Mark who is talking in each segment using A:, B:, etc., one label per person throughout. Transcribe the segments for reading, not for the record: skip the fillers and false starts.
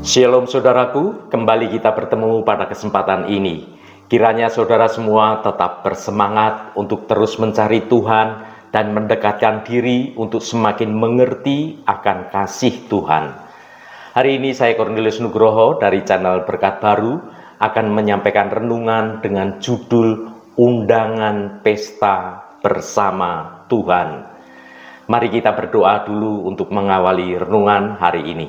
A: Shalom saudaraku, kembali kita bertemu pada kesempatan ini. Kiranya saudara semua tetap bersemangat untuk terus mencari Tuhan dan mendekatkan diri untuk semakin mengerti akan kasih Tuhan. Hari ini saya Cornelius Nugroho dari channel Berkat Baru akan menyampaikan renungan dengan judul Undangan Pesta Bersama Tuhan. Mari kita berdoa dulu untuk mengawali renungan hari ini.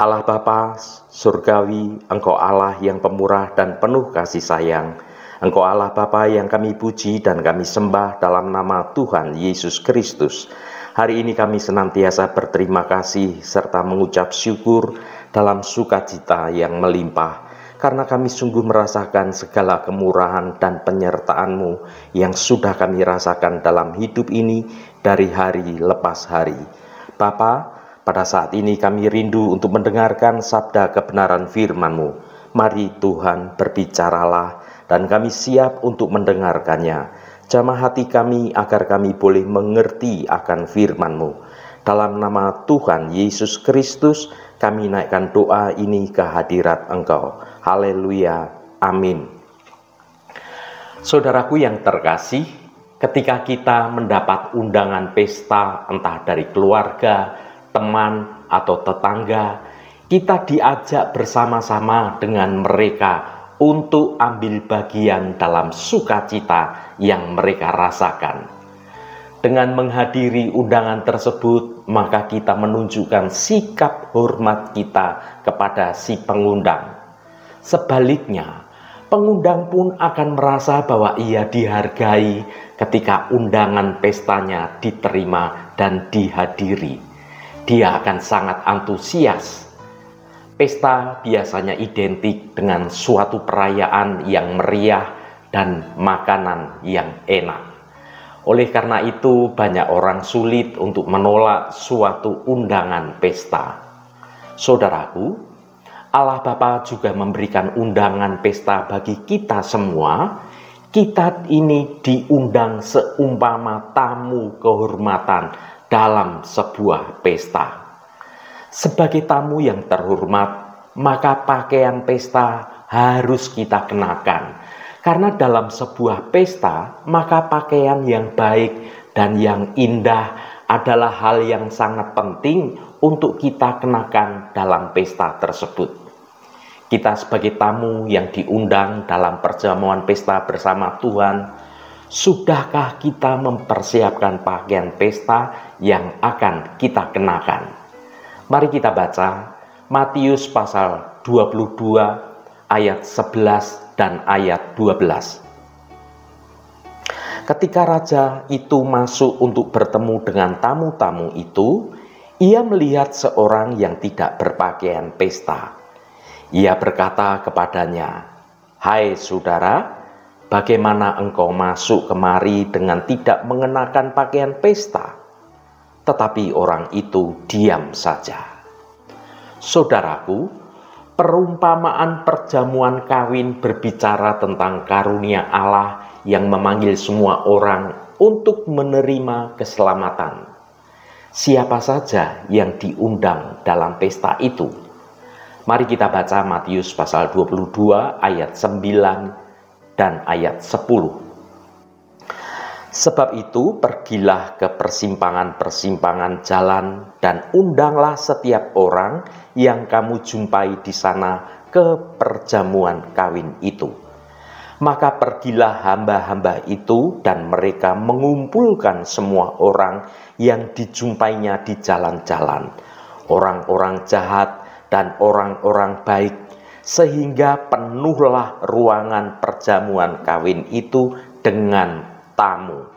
A: Allah Bapa surgawi, Engkau Allah yang pemurah dan penuh kasih sayang. Engkau Allah Bapa yang kami puji dan kami sembah dalam nama Tuhan Yesus Kristus. Hari ini kami senantiasa berterima kasih serta mengucap syukur dalam sukacita yang melimpah. Karena kami sungguh merasakan segala kemurahan dan penyertaan-Mu yang sudah kami rasakan dalam hidup ini dari hari lepas hari. Bapa, pada saat ini kami rindu untuk mendengarkan sabda kebenaran firman-Mu. Mari Tuhan berbicaralah dan kami siap untuk mendengarkannya. Jamah hati kami agar kami boleh mengerti akan firman-Mu. Dalam nama Tuhan Yesus Kristus kami naikkan doa ini ke hadirat Engkau. Haleluya. Amin. Saudaraku yang terkasih, ketika kita mendapat undangan pesta entah dari keluarga, teman, atau tetangga, kita diajak bersama-sama dengan mereka untuk ambil bagian dalam sukacita yang mereka rasakan. Dengan menghadiri undangan tersebut, maka kita menunjukkan sikap hormat kita kepada si pengundang. Sebaliknya, pengundang pun akan merasa bahwa ia dihargai ketika undangan pestanya diterima dan dihadiri. Dia akan sangat antusias. Pesta biasanya identik dengan suatu perayaan yang meriah dan makanan yang enak. Oleh karena itu, banyak orang sulit untuk menolak suatu undangan pesta. Saudaraku, Allah Bapa juga memberikan undangan pesta bagi kita semua. Kita ini diundang seumpama tamu kehormatan dalam sebuah pesta. Sebagai tamu yang terhormat, maka pakaian pesta harus kita kenakan. Karena dalam sebuah pesta, maka pakaian yang baik dan yang indah adalah hal yang sangat penting untuk kita kenakan dalam pesta tersebut. Kita sebagai tamu yang diundang dalam perjamuan pesta bersama Tuhan, sudahkah kita mempersiapkan pakaian pesta yang akan kita kenakan? Mari kita baca Matius pasal 22 ayat 11 dan ayat 12. Ketika raja itu masuk untuk bertemu dengan tamu-tamu itu, ia melihat seorang yang tidak berpakaian pesta. Ia berkata kepadanya, "Hai saudara, bagaimana engkau masuk kemari dengan tidak mengenakan pakaian pesta?" Tetapi orang itu diam saja. Saudaraku, perumpamaan perjamuan kawin berbicara tentang karunia Allah yang memanggil semua orang untuk menerima keselamatan. Siapa saja yang diundang dalam pesta itu? Mari kita baca Matius pasal 22 ayat 9 dan ayat 10. Sebab itu pergilah ke persimpangan-persimpangan jalan dan undanglah setiap orang yang kamu jumpai di sana ke perjamuan kawin itu. Maka pergilah hamba-hamba itu dan mereka mengumpulkan semua orang yang dijumpainya di jalan-jalan, orang-orang jahat dan orang-orang baik, sehingga penuhlah ruangan perjamuan kawin itu dengan tamu.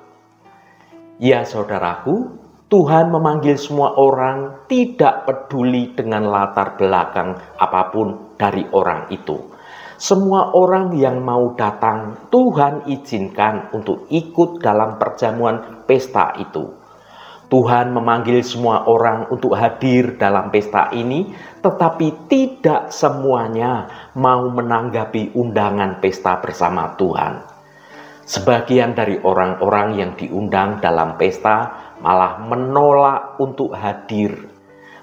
A: Ya saudaraku, Tuhan memanggil semua orang tidak peduli dengan latar belakang apapun dari orang itu. Semua orang yang mau datang, Tuhan izinkan untuk ikut dalam perjamuan pesta itu. Tuhan memanggil semua orang untuk hadir dalam pesta ini, tetapi tidak semuanya mau menanggapi undangan pesta bersama Tuhan. Sebagian dari orang-orang yang diundang dalam pesta malah menolak untuk hadir.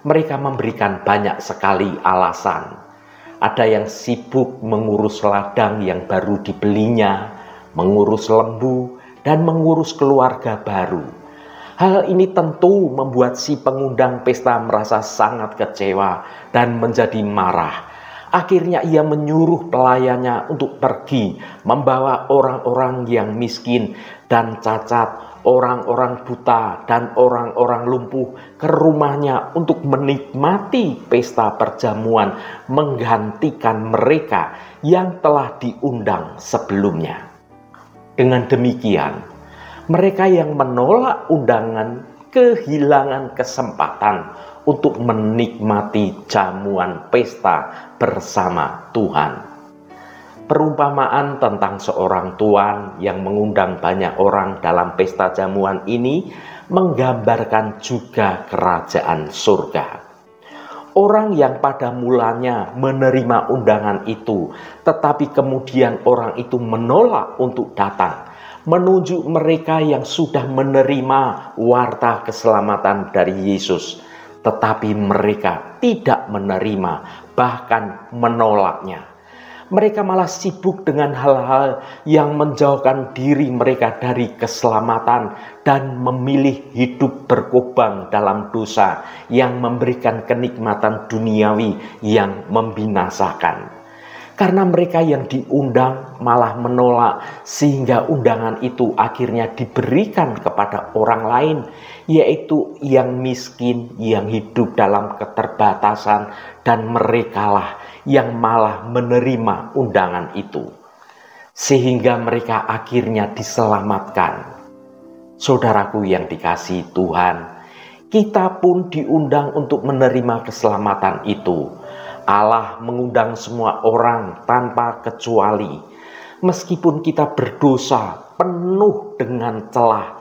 A: mereka memberikan banyak sekali alasan. Ada yang sibuk mengurus ladang yang baru dibelinya, mengurus lembu, dan mengurus keluarga baru. Hal ini tentu membuat si pengundang pesta merasa sangat kecewa dan menjadi marah. Akhirnya ia menyuruh pelayannya untuk pergi membawa orang-orang yang miskin dan cacat, orang-orang buta dan orang-orang lumpuh ke rumahnya untuk menikmati pesta perjamuan menggantikan mereka yang telah diundang sebelumnya. Dengan demikian, mereka yang menolak undangan kehilangan kesempatan untuk menikmati jamuan pesta bersama Tuhan. Perumpamaan tentang seorang tuan yang mengundang banyak orang dalam pesta jamuan ini menggambarkan juga kerajaan surga. Orang yang pada mulanya menerima undangan itu, tetapi kemudian orang itu menolak untuk datang, menunjuk mereka yang sudah menerima warta keselamatan dari Yesus, tetapi mereka tidak menerima, bahkan menolaknya. Mereka malah sibuk dengan hal-hal yang menjauhkan diri mereka dari keselamatan dan memilih hidup berkubang dalam dosa yang memberikan kenikmatan duniawi yang membinasakan. Karena mereka yang diundang malah menolak, sehingga undangan itu akhirnya diberikan kepada orang lain, yaitu yang miskin, yang hidup dalam keterbatasan, dan merekalah yang malah menerima undangan itu. Sehingga mereka akhirnya diselamatkan. Saudaraku yang dikasihi Tuhan, kita pun diundang untuk menerima keselamatan itu. Allah mengundang semua orang tanpa kecuali. Meskipun kita berdosa penuh dengan celah,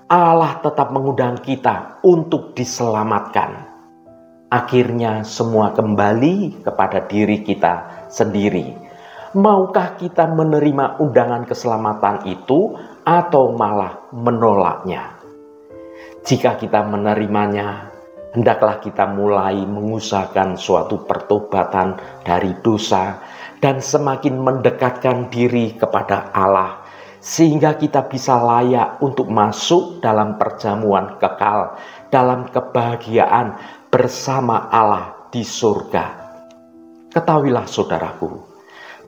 A: Allah tetap mengundang kita untuk diselamatkan. Akhirnya semua kembali kepada diri kita sendiri. Maukah kita menerima undangan keselamatan itu atau malah menolaknya? Jika kita menerimanya, hendaklah kita mulai mengusahakan suatu pertobatan dari dosa dan semakin mendekatkan diri kepada Allah, sehingga kita bisa layak untuk masuk dalam perjamuan kekal, dalam kebahagiaan bersama Allah di surga. Ketahuilah saudaraku,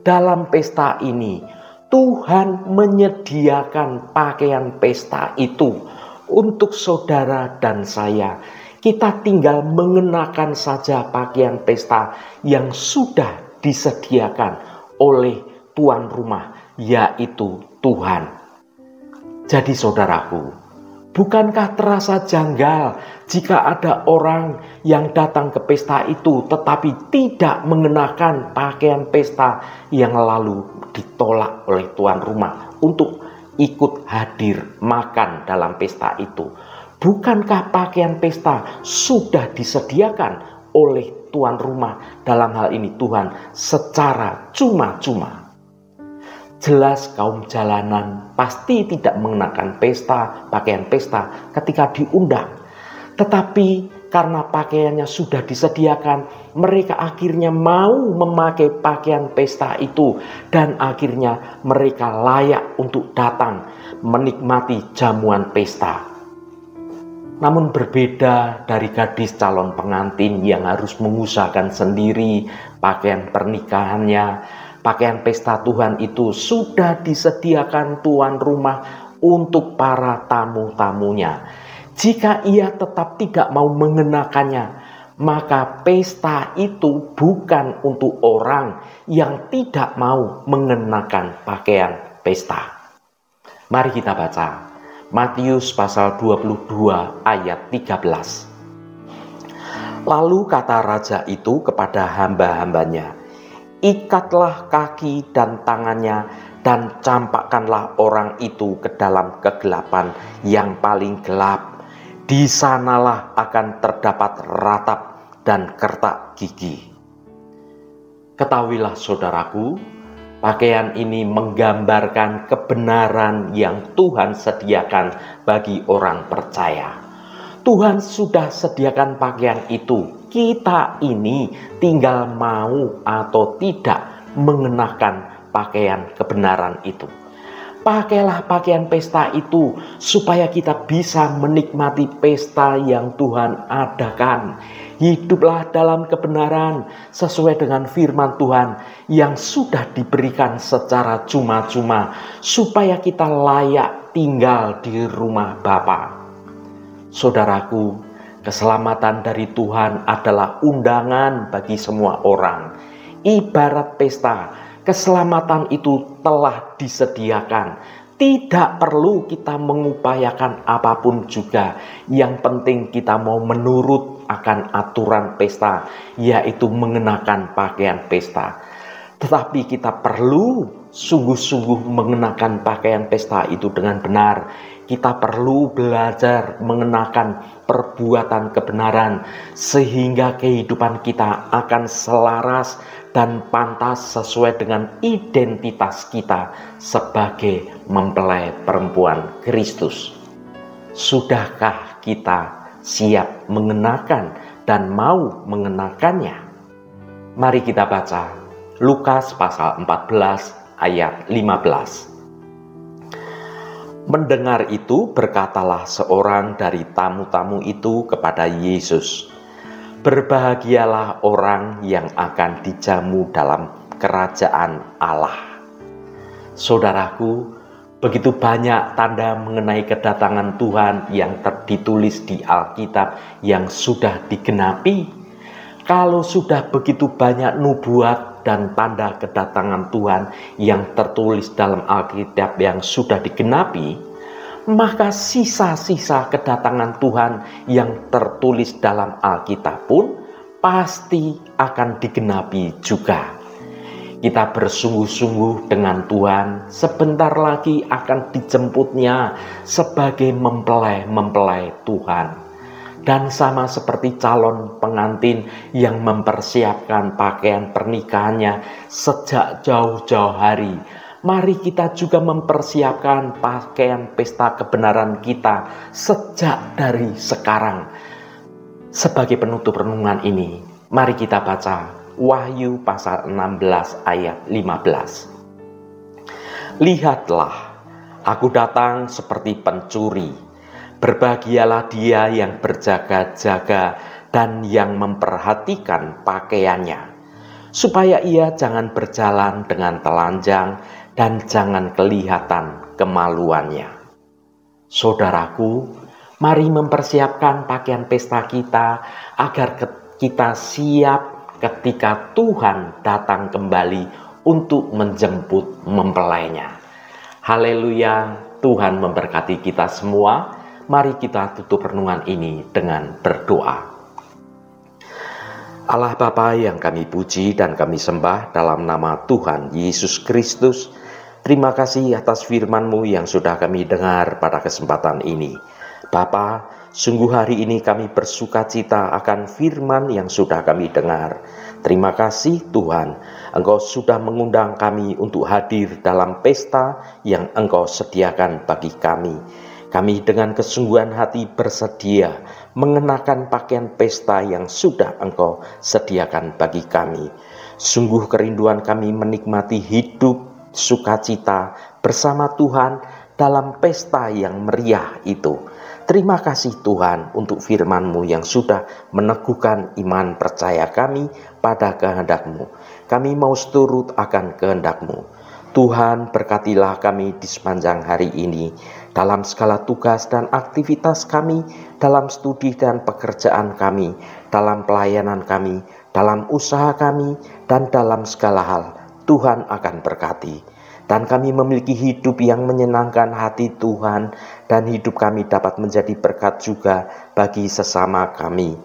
A: dalam pesta ini Tuhan menyediakan pakaian pesta itu untuk saudara dan saya. Kita tinggal mengenakan saja pakaian pesta yang sudah disediakan oleh tuan rumah, yaitu Tuhan. Jadi saudaraku, bukankah terasa janggal jika ada orang yang datang ke pesta itu tetapi tidak mengenakan pakaian pesta yang lalu ditolak oleh tuan rumah untuk ikut hadir makan dalam pesta itu? Bukankah pakaian pesta sudah disediakan oleh tuan rumah, dalam hal ini Tuhan, secara cuma-cuma? Jelas kaum jalanan pasti tidak mengenakan pakaian pesta ketika diundang. Tetapi karena pakaiannya sudah disediakan, mereka akhirnya mau memakai pakaian pesta itu. Dan akhirnya mereka layak untuk datang menikmati jamuan pesta. Namun berbeda dari gadis calon pengantin yang harus mengusahakan sendiri pakaian pernikahannya, pakaian pesta Tuhan itu sudah disediakan tuan rumah untuk para tamu-tamunya. Jika ia tetap tidak mau mengenakannya, maka pesta itu bukan untuk orang yang tidak mau mengenakan pakaian pesta. Mari kita baca Matius pasal 22 ayat 13. Lalu kata raja itu kepada hamba-hambanya, ikatlah kaki dan tangannya dan campakkanlah orang itu ke dalam kegelapan yang paling gelap. Di sanalah akan terdapat ratap dan kertak gigi. Ketahuilah saudaraku, pakaian ini menggambarkan kebenaran yang Tuhan sediakan bagi orang percaya. Tuhan sudah sediakan pakaian itu. Kita ini tinggal mau atau tidak mengenakan pakaian kebenaran itu. Pakailah pakaian pesta itu supaya kita bisa menikmati pesta yang Tuhan adakan. Hiduplah dalam kebenaran sesuai dengan firman Tuhan yang sudah diberikan secara cuma-cuma supaya kita layak tinggal di rumah Bapa. Saudaraku, keselamatan dari Tuhan adalah undangan bagi semua orang. Ibarat pesta, keselamatan itu telah disediakan. Tidak perlu kita mengupayakan apapun juga. Yang penting kita mau menurut akan aturan pesta, yaitu mengenakan pakaian pesta. Tetapi kita perlu sungguh-sungguh mengenakan pakaian pesta itu dengan benar. Kita perlu belajar mengenakan perbuatan kebenaran sehingga kehidupan kita akan selaras dan pantas sesuai dengan identitas kita sebagai mempelai perempuan Kristus. Sudahkah kita siap mengenakan dan mau mengenakannya? Mari kita baca Lukas pasal 14 ayat 15. Mendengar itu, berkatalah seorang dari tamu-tamu itu kepada Yesus, "Berbahagialah orang yang akan dijamu dalam kerajaan Allah." Saudaraku, begitu banyak tanda mengenai kedatangan Tuhan yang ditulis di Alkitab yang sudah digenapi. Kalau sudah begitu banyak nubuat dan tanda kedatangan Tuhan yang tertulis dalam Alkitab yang sudah digenapi, maka sisa-sisa kedatangan Tuhan yang tertulis dalam Alkitab pun pasti akan digenapi juga. Kita bersungguh-sungguh dengan Tuhan, sebentar lagi akan dijemputnya sebagai mempelai-mempelai Tuhan. Dan sama seperti calon pengantin yang mempersiapkan pakaian pernikahannya sejak jauh-jauh hari, mari kita juga mempersiapkan pakaian pesta kebenaran kita sejak dari sekarang. Sebagai penutup renungan ini, mari kita baca Wahyu pasal 16 ayat 15. "Lihatlah, aku datang seperti pencuri. Berbahagialah dia yang berjaga-jaga dan yang memperhatikan pakaiannya, supaya ia jangan berjalan dengan telanjang dan jangan kelihatan kemaluannya." Saudaraku, mari mempersiapkan pakaian pesta kita agar kita siap ketika Tuhan datang kembali untuk menjemput mempelainya. Haleluya, Tuhan memberkati kita semua. Mari kita tutup renungan ini dengan berdoa. Allah Bapa yang kami puji dan kami sembah dalam nama Tuhan Yesus Kristus, terima kasih atas firman-Mu yang sudah kami dengar pada kesempatan ini. Bapa, sungguh hari ini kami bersuka cita akan firman yang sudah kami dengar. Terima kasih Tuhan, Engkau sudah mengundang kami untuk hadir dalam pesta yang Engkau sediakan bagi kami. Kami dengan kesungguhan hati bersedia mengenakan pakaian pesta yang sudah Engkau sediakan bagi kami. Sungguh kerinduan kami menikmati hidup sukacita bersama Tuhan dalam pesta yang meriah itu. Terima kasih Tuhan untuk firman-Mu yang sudah meneguhkan iman percaya kami pada kehendak-Mu. Kami mau seturut akan kehendak-Mu. Tuhan, berkatilah kami di sepanjang hari ini, dalam segala tugas dan aktivitas kami, dalam studi dan pekerjaan kami, dalam pelayanan kami, dalam usaha kami, dan dalam segala hal. Tuhan akan berkati. Dan kami memiliki hidup yang menyenangkan hati Tuhan, dan hidup kami dapat menjadi berkat juga bagi sesama kami.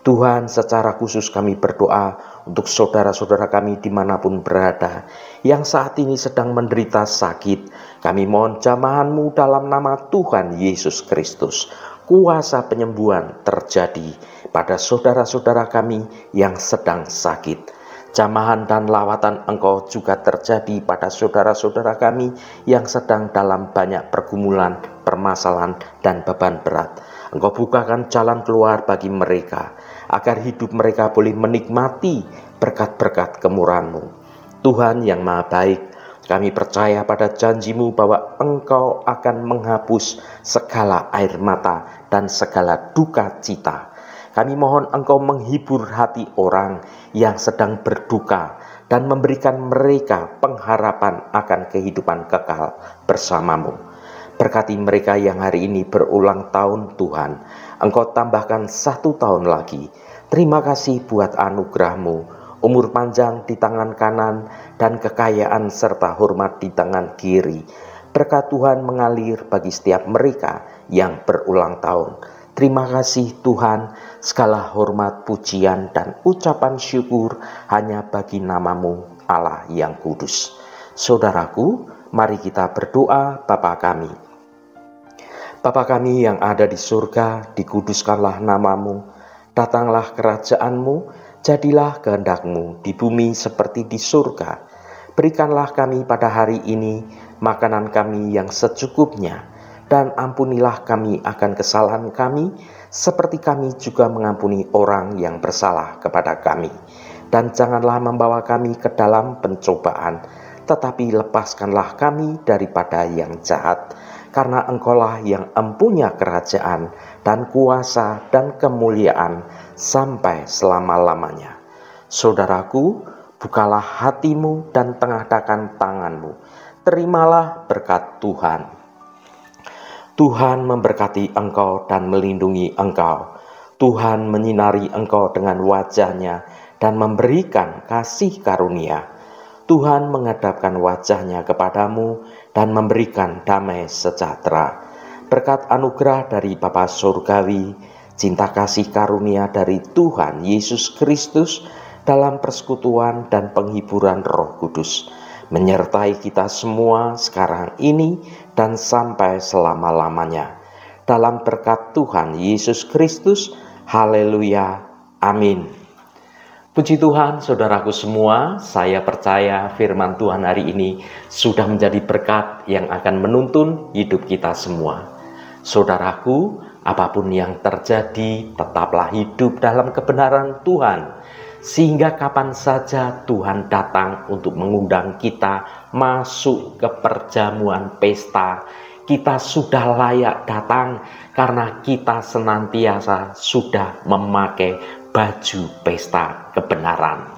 A: Tuhan, secara khusus kami berdoa untuk saudara-saudara kami dimanapun berada, yang saat ini sedang menderita sakit. Kami mohon jamahan-Mu dalam nama Tuhan Yesus Kristus. Kuasa penyembuhan terjadi pada saudara-saudara kami yang sedang sakit. Jamahan dan lawatan Engkau juga terjadi pada saudara-saudara kami yang sedang dalam banyak pergumulan, permasalahan, dan beban berat. Engkau bukakan jalan keluar bagi mereka, agar hidup mereka boleh menikmati berkat-berkat kemurahan-Mu. Tuhan yang Maha Baik, kami percaya pada janji-Mu bahwa Engkau akan menghapus segala air mata dan segala duka cita. Kami mohon Engkau menghibur hati orang yang sedang berduka dan memberikan mereka pengharapan akan kehidupan kekal bersama-Mu. Berkati mereka yang hari ini berulang tahun Tuhan. Engkau tambahkan 1 tahun lagi. Terima kasih buat anugerah-Mu, umur panjang di tangan kanan dan kekayaan serta hormat di tangan kiri. Berkat Tuhan mengalir bagi setiap mereka yang berulang tahun. Terima kasih Tuhan, segala hormat, pujian, dan ucapan syukur hanya bagi nama-Mu Allah yang kudus. Saudaraku, mari kita berdoa. Bapa kami. Bapa kami yang ada di surga, dikuduskanlah nama-Mu, datanglah kerajaan-Mu, jadilah kehendak-Mu di bumi seperti di surga. Berikanlah kami pada hari ini makanan kami yang secukupnya, dan ampunilah kami akan kesalahan kami, seperti kami juga mengampuni orang yang bersalah kepada kami. Dan janganlah membawa kami ke dalam pencobaan, tetapi lepaskanlah kami daripada yang jahat. Karena Engkaulah yang empunya kerajaan dan kuasa dan kemuliaan sampai selama-lamanya. Saudaraku, bukalah hatimu dan tengadahkan tanganmu. Terimalah berkat Tuhan. Tuhan memberkati engkau dan melindungi engkau. Tuhan menyinari engkau dengan wajah-Nya dan memberikan kasih karunia. Tuhan menghadapkan wajah-Nya kepadamu dan memberikan damai sejahtera. Berkat anugerah dari Bapa Surgawi, cinta kasih karunia dari Tuhan Yesus Kristus dalam persekutuan dan penghiburan Roh Kudus menyertai kita semua sekarang ini dan sampai selama-lamanya. Dalam berkat Tuhan Yesus Kristus, haleluya, amin. Puji Tuhan, saudaraku semua, saya percaya firman Tuhan hari ini sudah menjadi berkat yang akan menuntun hidup kita semua. Saudaraku, apapun yang terjadi, tetaplah hidup dalam kebenaran Tuhan, sehingga kapan saja Tuhan datang untuk mengundang kita masuk ke perjamuan pesta, kita sudah layak datang karena kita senantiasa sudah memakai baju pesta kebenaran.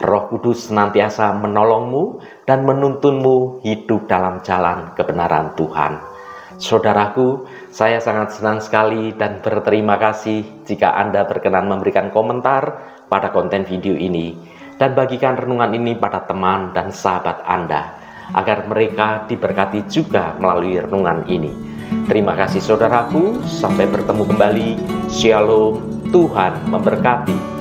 A: Roh Kudus senantiasa menolongmu dan menuntunmu hidup dalam jalan kebenaran Tuhan. Saudaraku, saya sangat senang sekali dan berterima kasih jika Anda berkenan memberikan komentar pada konten video ini dan bagikan renungan ini pada teman dan sahabat Anda agar mereka diberkati juga melalui renungan ini. Terima kasih saudaraku, sampai bertemu kembali. Shalom, Tuhan memberkati.